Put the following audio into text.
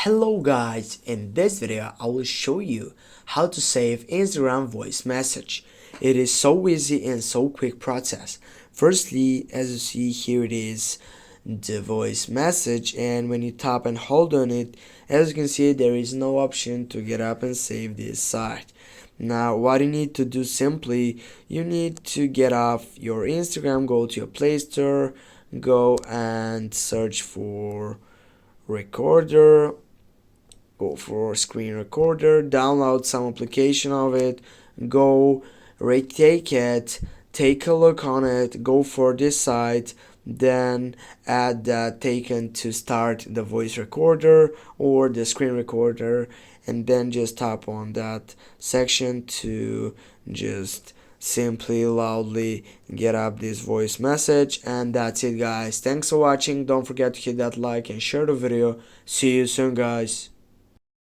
Hello guys, in this video I will show you how to save Instagram voice message. It is so easy and so quick process. Firstly, as you see here, it is the voice message, and when you tap and hold on it, as you can see, there is no option to get up and save this site. Now what you need to do, simply you need to get off your Instagram, go to your Play Store, go and search for recorder, go for screen recorder, download some application of it, go retake it, take a look on it, go for this site, then add that taken to start the voice recorder or the screen recorder, and then just tap on that section to just simply loudly get up this voice message. And that's it guys. Thanks for watching. Don't forget to hit that like and share the video. See you soon guys.